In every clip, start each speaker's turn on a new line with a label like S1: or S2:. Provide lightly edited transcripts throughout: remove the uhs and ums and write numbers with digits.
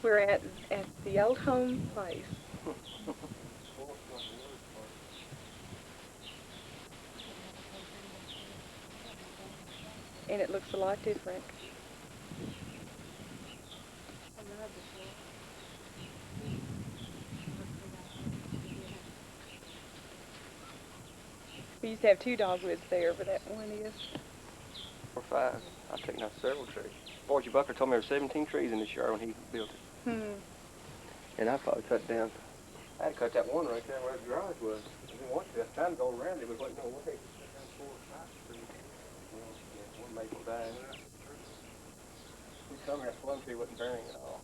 S1: We're at the old home place. And it looks a lot different. We used to have 2 dogwoods there, but that one is.
S2: Or 5. I've taken out several trees. Boy, Bucker told me there were 17 trees in this yard when he built it. And I probably cut down. I had to cut that one right there where the garage was. I didn't want to. I was trying to go around it, but wasn't no way. Cut down 4 or 5 trees. Well, yeah, one maple died. We come here, that plum tree wasn't bearing at all.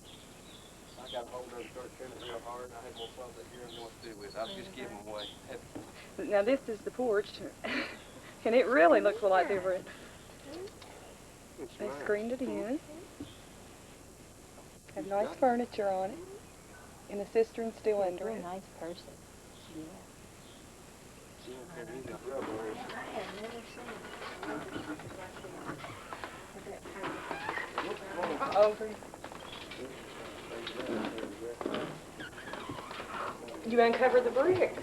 S2: I got a hold of it and started trimming it real hard, and I had more plums that year than I knew what to do with. I was just giving them away.
S1: Now this is the porch, and it really looks a lot different. They screened it in. Have nice furniture on it, and the cistern's still under it.
S3: Nice person.
S1: Over. You uncover the brick.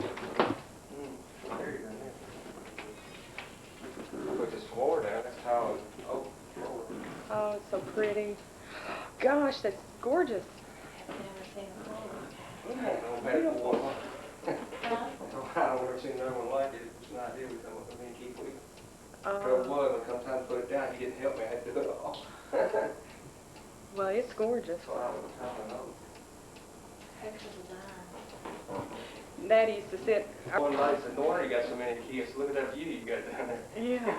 S2: Put this floor down. That's how.
S1: Oh, it's so pretty. Gosh, that's gorgeous.
S2: I've never seen another one like it. It's an idea we come up with and keep it. Trouble was, when it comes time to put it down, he didn't help me. I had to do it all.
S1: Well, it's gorgeous. Daddy used to sit.
S2: One night said, no wonder you got so many kids. Look at that view you got down there.
S1: Yeah.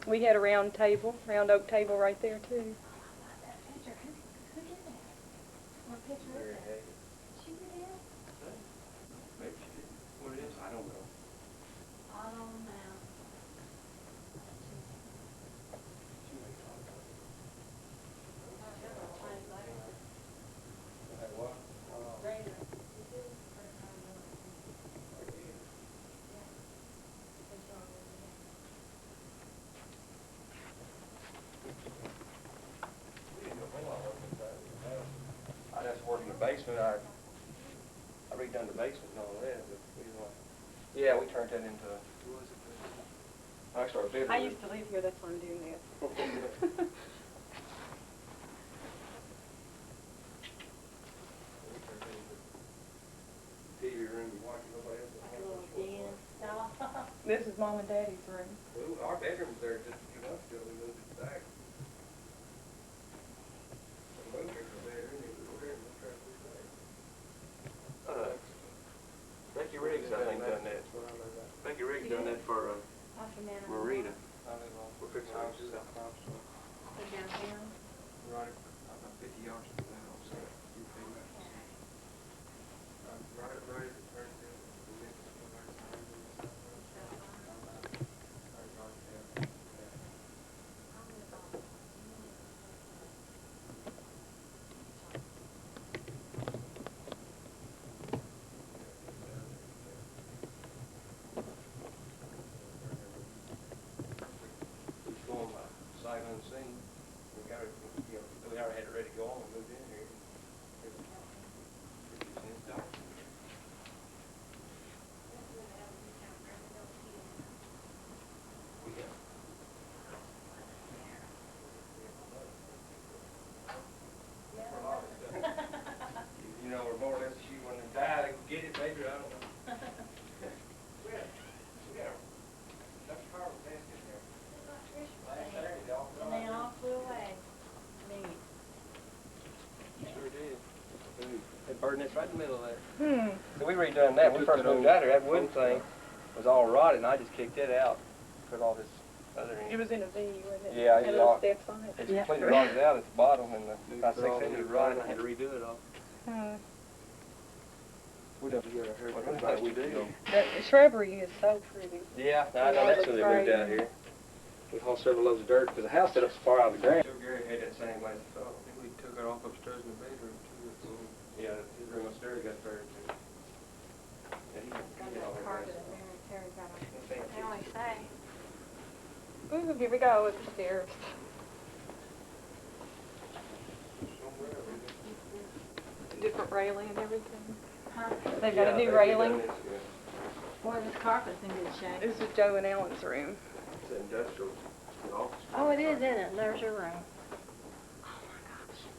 S1: We had a round oak table right there too.
S2: What it is, I don't know. I just worked in the basement. I redone the basement and all that. But yeah, we turned that into. Actually, our bedroom.
S1: I used to live here. That's why I'm doing this.
S2: TV room, you watch nobody else.
S1: This is Mom and Daddy's room.
S2: Well, our bedroom's there just a few months ago. We moved it back. Becky Riggs, I think, done that. Becky Riggs done that for Marita. We're fixing our house out. Right, about 50 yards from the house. Right. Sight unseen. We got it, we already had it ready to go on and moved in here. You know, we're more or less she when they die, they get it, maybe, I don't know.
S3: And they all flew away. Neat.
S2: Sure did. That bird nest right in the middle of there. So we redone that. When we first moved out here, that wooden thing was all rotted, and I just kicked it out. Put all this other in.
S1: It was in a V, wasn't it?
S2: Yeah,
S1: had little steps on it.
S2: It's completely rotted out at the bottom, and about 6 inches rotted, and I had to redo it all. We don't get our hair. What we do?
S1: The shrubbery is so pretty.
S2: Yeah, I know that's when they moved out here. We hauled several loads of dirt because the house set up so far out of the ground. Gary had that same way as I thought. I think we took it off upstairs in the bedroom too. Yeah, his room upstairs got
S1: Ooh, here we go with the stairs. Different railing and everything.
S3: Huh?
S1: They've got a new railing.
S3: Boy, this carpet's in good shape.
S1: This is Joe and Ellen's room.
S2: It's an industrial office.
S3: Oh, it is, isn't it? There's your room.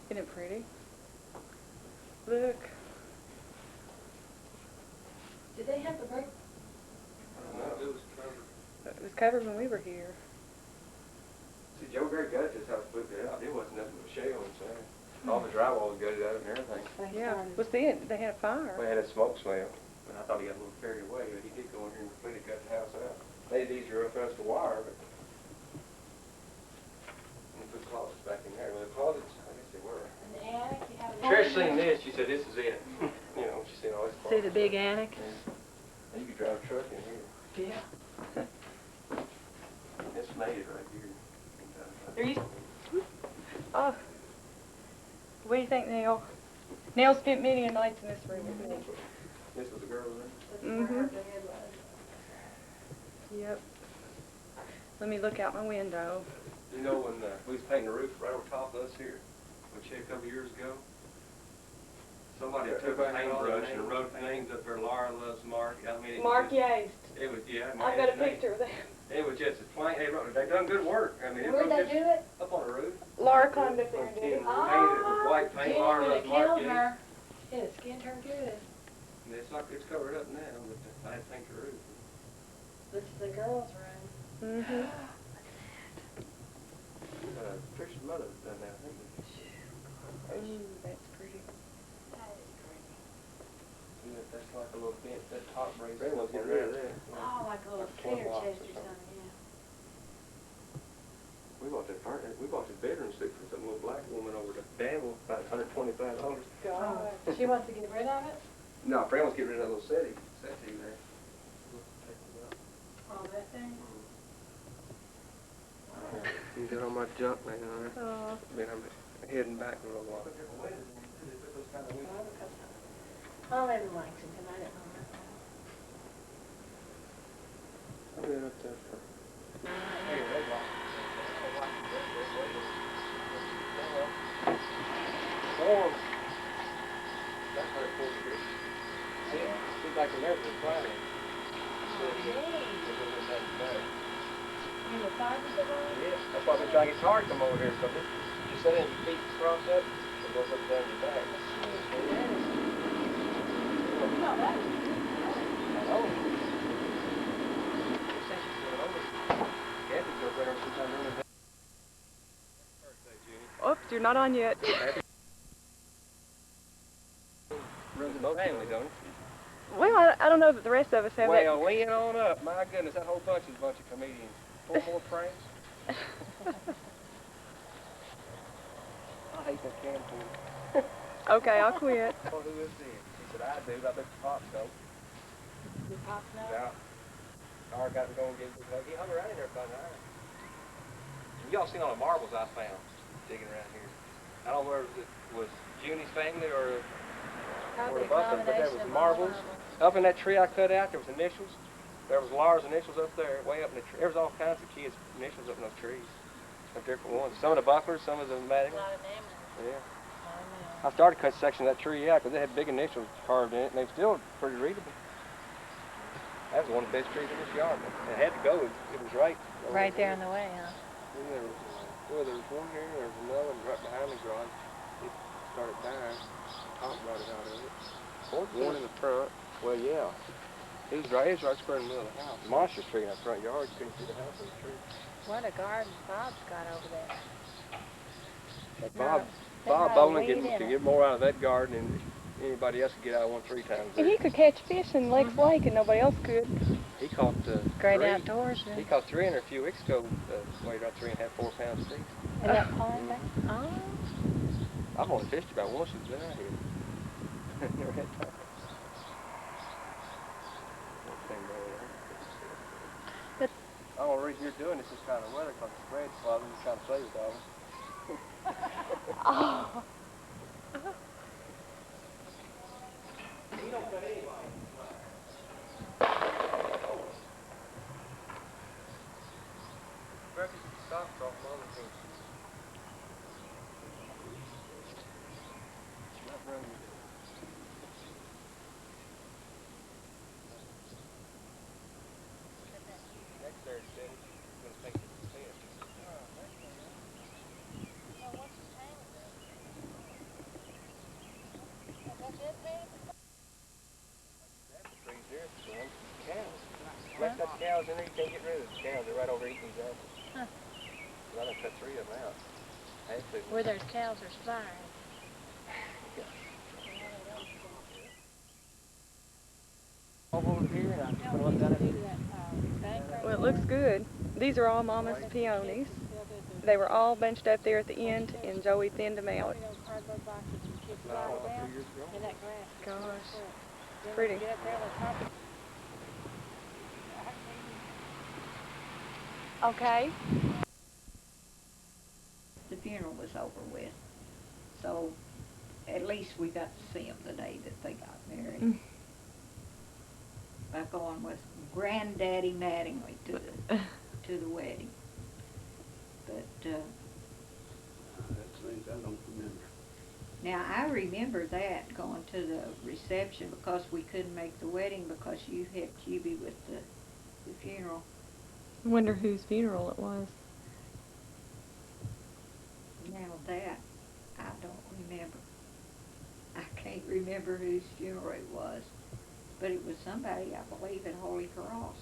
S1: Isn't it pretty? Look.
S3: Did they have the break?
S2: I don't know. It was covered.
S1: It was covered when we were here.
S2: See, Joe Gray gutted his house, put it out. It wasn't nothing but a shell inside. All the drywall was gutted out and everything.
S1: Yeah. Well, see, they had a fire.
S2: We had a smoke smell, and I thought he got a little carried away, but he did go in here and completely gut the house out. Made it easier for us to wire, but and put closets back in there. Well, the closets, I guess they were.
S3: In the attic, you have a...
S2: Trish seen this. She said, "This is it." You know, she seen all this.
S3: See the big attic?
S2: And you could drive a truck in here.
S3: Yeah.
S2: It's made it right here.
S1: Are you? Oh. What do you think, Nell? Nell spent many a nights in this room with me.
S2: This was the girl's room?
S1: Mm-hmm. Yep. Let me look out my window.
S2: You know when we was painting the roof right over top of us here, we checked a couple years ago? Somebody took a paintbrush and wrote names up there. Laura loves Mark. I mean,
S1: Mark Yates.
S2: It was, yeah.
S1: I've got a picture of that.
S2: It was just as plain. They done good work. I mean, it
S3: Where'd
S2: was
S3: they
S2: just
S3: do it?
S2: up on the roof.
S1: Laura climbed up there and did it.
S2: Painted with white paint. Laura loves Mark.
S3: Her. It skinned her good.
S2: And it's covered up now, but I had to paint the roof.
S3: This is the girls' room.
S1: Mm-hmm.
S2: Trish's mother's done that, I think.
S1: Ooh, that's pretty.
S3: That is pretty.
S2: See, that's like a little bent, that top brace. Everyone's getting rid of that.
S3: Oh, like a little
S2: Like 12
S3: clear
S2: blocks
S3: chest
S2: or
S3: or something, yeah.
S2: We bought this bedroom suite from some little black woman over to Danville, about $125.
S1: God.
S3: She wants to get rid of it?
S2: No, Fran wants to get rid of that little settee there.
S3: Oh, that thing?
S2: You got all my junk now, right?
S1: Oh.
S2: I mean, I'm heading back a little while.
S3: I'll live in Lexington. I didn't know that.
S2: I've been up there for... Warm. That's how it pulls through. See, like the nerves are flying.
S3: In the fibers of it?
S2: Yeah, that's why I've been trying to get hard to come over here. So you sit in, your feet cross up, it goes up down your back.
S3: No, that is...
S2: I know. Since she's going over, Kathy's goes there sometimes during the day.
S1: Oops, you're not on yet.
S2: Runs in the family, don't it?
S1: Well, I don't know if the rest of us have that.
S2: Well, lean on up. My goodness, that whole bunch is a bunch of comedians. 4 more pranks. I hate that can food.
S1: Okay, I'll quit.
S2: Oh, who is this? He said, I do. I bet the Pop don't.
S3: Your Pop know?
S2: Yeah. Our got to go and get his leg. He hung around in there about an hour. Y'all seen all the marbles I found digging around here. I don't know whether it was Junie's family or
S3: Probably a
S2: Buffett, but there
S3: combination
S2: was
S3: of all
S2: marbles.
S3: marbles.
S2: Up in that tree I cut out, there was initials. There was Laura's initials up there, way up in the tree. There was all kinds of kids' initials up in those trees. Of different ones. Some of the bucklers, some of the
S3: A
S2: Mattingly.
S3: lot of names.
S2: Yeah.
S3: I
S2: I started to cut a section of that tree out because they had big initials carved in it, and they were still pretty readable. That was one of the best trees in this yard. It had to go. It was right.
S3: know. Right there in the way, huh?
S2: There was one here, there was another one right behind the garage. It started dying. Top rotted out of it. One in the front. Well, yeah. It was right square in the middle of the house. Monster tree in that front yard. You couldn't see the house in the tree.
S3: What a garden Bob's got over there.
S2: Bob Bowling could get more out of that garden than anybody else could get out of one 3 times.
S1: And he could catch fish in Lakes Lake and nobody else could.
S2: He caught
S3: Great
S2: 3.
S3: outdoors.
S2: He caught 3 in there a few weeks ago. Weighed about 3.5, 4 pounds a piece.
S3: Is that pond there? Oh.
S2: I've only fished about once since been out here. Never had time.
S3: But
S2: the only reason you're doing this kind of weather because the spread's flooding. You're trying to save it all.
S1: Oh.
S2: You don't cut anybody. Breakfast cows in there, you can't get rid of the cows. They're right over eating these apples.
S3: Huh.
S2: I done cut 3 of them out. I had to.
S3: Where there's cows, there's fire.
S2: Over here, and I put them down at
S1: Well, it looks good. These are all Mama's peonies. They were all bunched up there at the end, and Joey thinned them out. Gosh, pretty. Okay.
S4: The funeral was over with, so at least we got to see them the day that they got married. By going with Granddaddy Mattingly to the wedding. But
S5: That's things I don't remember.
S4: now I remember that going to the reception because we couldn't make the wedding because you had QB with the funeral.
S1: I wonder whose funeral it was.
S4: Now that I don't remember. I can't remember whose funeral it was, but it was somebody I believe at Holy Cross.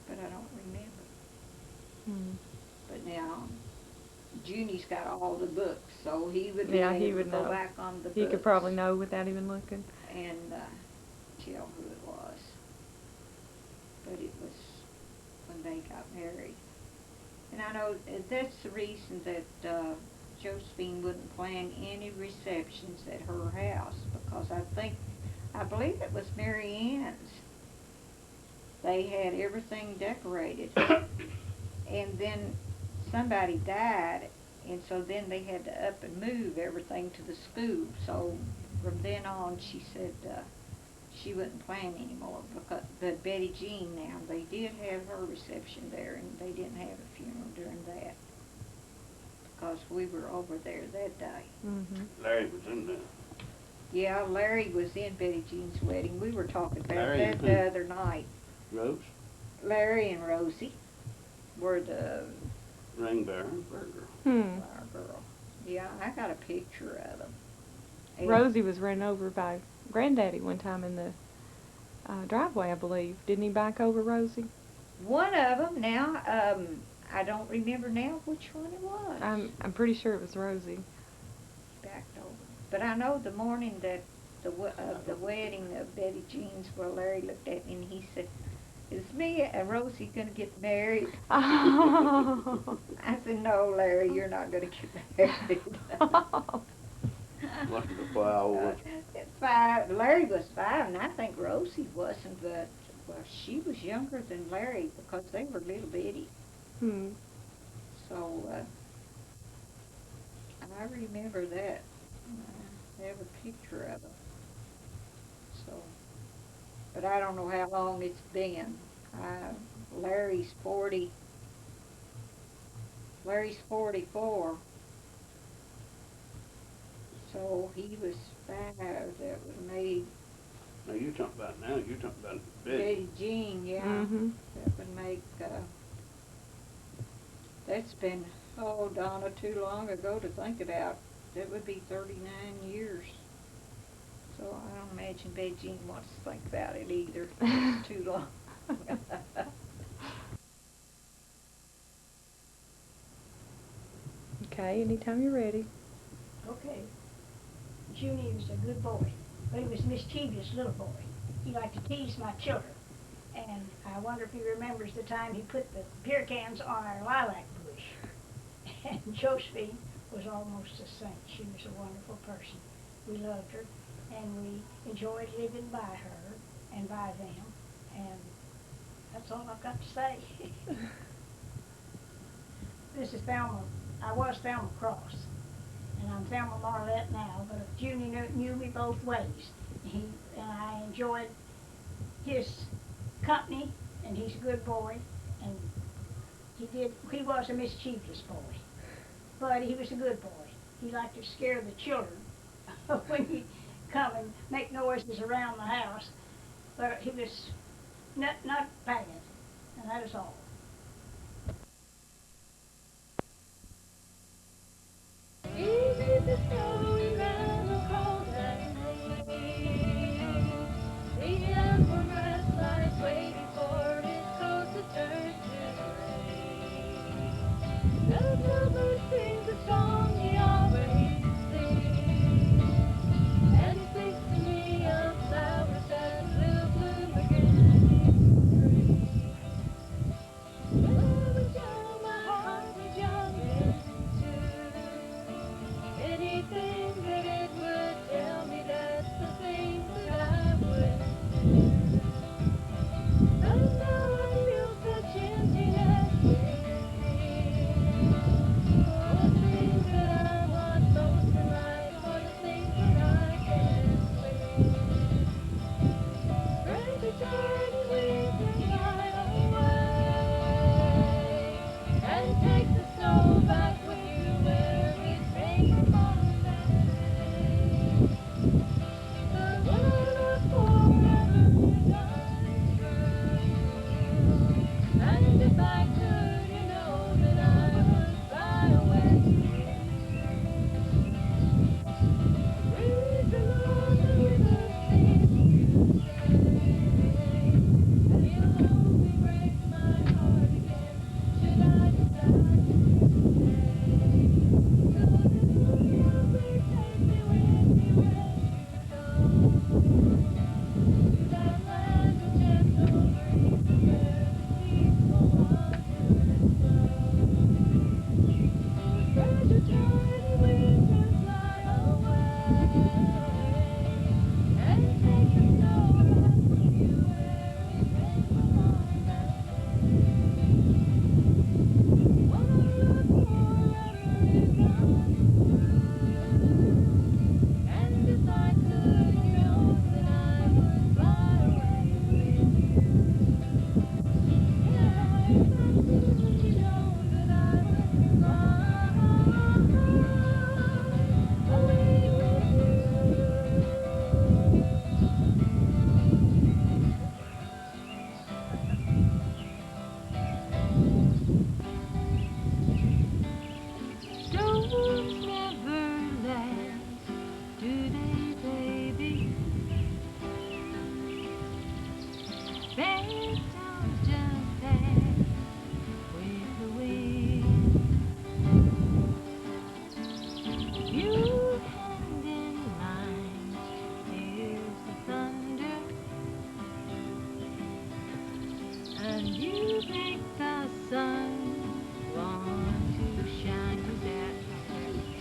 S4: But I don't remember. But now Junie's got all the books, so he would be able
S1: he
S4: to
S1: would
S4: go
S1: know.
S4: back on the books.
S1: He could probably know without even looking.
S4: And tell who it was. But it was when they got married. And I know that's the reason that Josephine wouldn't plan any receptions at her house, because I believe it was Mary Ann's. They had everything decorated. And then somebody died, and so then they had to up and move everything to the school. So from then on, she said she wouldn't plan anymore. But Betty Jean now, they did have her reception there, and they didn't have a funeral during that because we were over there that day.
S5: Larry was in there.
S4: Yeah, Larry was in Betty Jean's wedding. We were talking about
S5: Larry
S4: that
S5: and
S4: the
S5: who?
S4: other night.
S5: Rose,
S4: Larry and Rosie were the
S5: ring bearer, burger.
S4: flower girl. Yeah, I got a picture of them. And
S1: Rosie was run over by Granddaddy one time in the driveway, I believe. Didn't he bike over Rosie?
S4: one of them now, I don't remember now which one it was.
S1: I'm pretty sure it was Rosie.
S4: Backed over. But I know the morning that the wedding of Betty Jean's, where Larry looked at me and he said, "Is me and Rosie going to get married?"
S1: Oh.
S4: I said, "No, Larry, you're not going to get married."
S5: Must have been 5 over.
S4: 5. Larry was 5, and I think Rosie wasn't, but, well, she was younger than Larry because they were little bitty. So, I remember that. I have a picture of them. So, but I don't know how long it's been. Larry's 40. Larry's 44. So he was 5. That was made.
S5: Now you're talking about now. You're talking about Betty.
S4: Betty Jean, yeah. That would make. That's been, Donna, too long ago to think about. That would be 39 years. So I don't imagine Betty Jean wants to think about it either. It's too long.
S1: Okay, anytime you're ready.
S6: Okay. Junie was a good boy, but he was a mischievous little boy. He liked to tease my children. And I wonder if he remembers the time he put the beer cans on our lilac bush. And Josephine was almost a saint. She was a wonderful person. We loved her, and we enjoyed living by her and by them. And that's all I've got to say. This is Thelma. I was Thelma Cross, and I'm Thelma Marlette now, but Junie knew me both ways. And I enjoyed his company, and he's a good boy, and he was a mischievous boy, but he was a good boy. He liked to scare the children when he'd come and make noises around the house, but he was not bad, and that is all.
S3: The upper breath lies waiting for his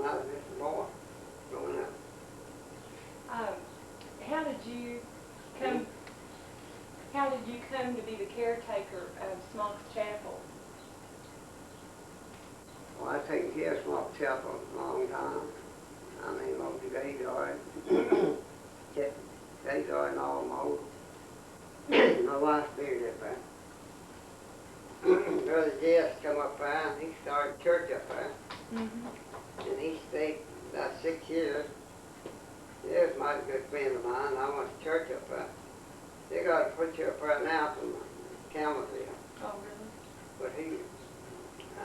S7: when I was just a boy growing up.
S1: How did you come? How did you come to be the caretaker of Smock's Chapel?
S7: Well, I've taken care of Smock Chapel a long time. I mean, most of the graveyard, kept the graveyard and all most. My wife buried up there. Brother Jess come up there and he started church up there. And he stayed about 6 years. He was a mighty good friend of mine. I went to church up there. They got a preacher up there now from Campbellsville.
S1: Oh, really?
S7: But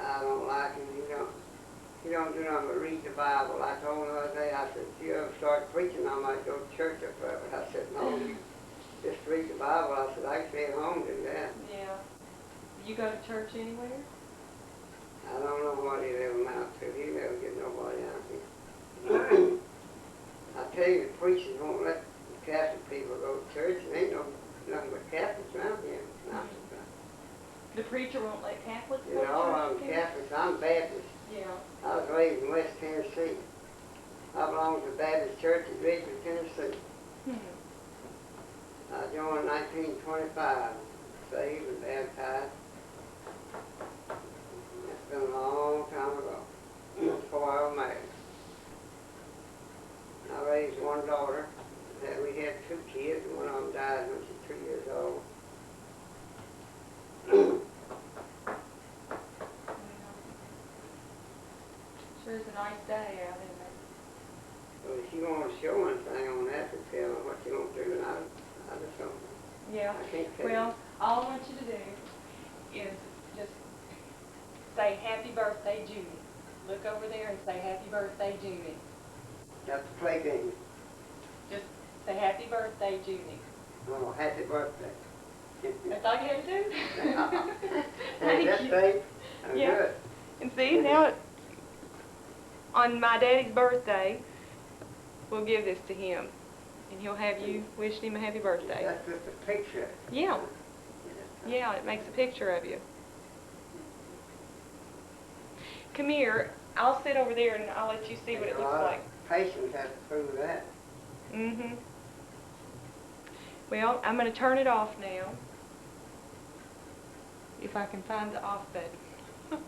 S7: I don't like him. He don't do nothing but read the Bible. I told him the other day, I said, if you ever start preaching, I might go to church up there. But I said, no, just read the Bible. I said, I can stay at home and do that.
S1: Yeah. You go to church anywhere?
S7: I don't know what he'll ever amount to. He'll never get nobody out here. I tell you, the preachers won't let the Catholic people go to church. There ain't nothing but Catholics around here.
S1: The preacher won't let Catholics
S7: You
S1: go to
S7: know, I'm
S1: church?
S7: Catholic. I'm Baptist.
S1: Yeah.
S7: I was raised in West Tennessee. I belong to the Baptist Church in Ridgeville, Tennessee. I joined in 1925, saved and baptized. That's been a long time ago, before I was married. I raised one daughter. We had 2 kids, and one of them died when she was 3 years old.
S1: Sure is a nice day out in there.
S7: So if you want to show anything on that to tell them what you want to do, and I just don't.
S1: Yeah.
S7: I can't tell
S1: Well, all I want you to do is just say happy birthday, Judy. Look over there and say happy birthday, Judy.
S7: That's the play game.
S1: Just say happy birthday, Judy.
S7: Oh, happy birthday.
S1: That's all you have to do?
S7: Hey, that's
S1: you.
S7: safe. I'm
S1: Yeah.
S7: good.
S1: And see, now, on my daddy's birthday, we'll give this to him. And he'll have you wishing him a happy birthday.
S7: That's just a picture.
S1: Yeah. Yeah, it makes a picture of you. Come here. I'll sit over there and I'll let you see what it looks like.
S7: Patients have to prove that.
S1: Mm-hmm. Well, I'm going to turn it off now. If I can find the off button.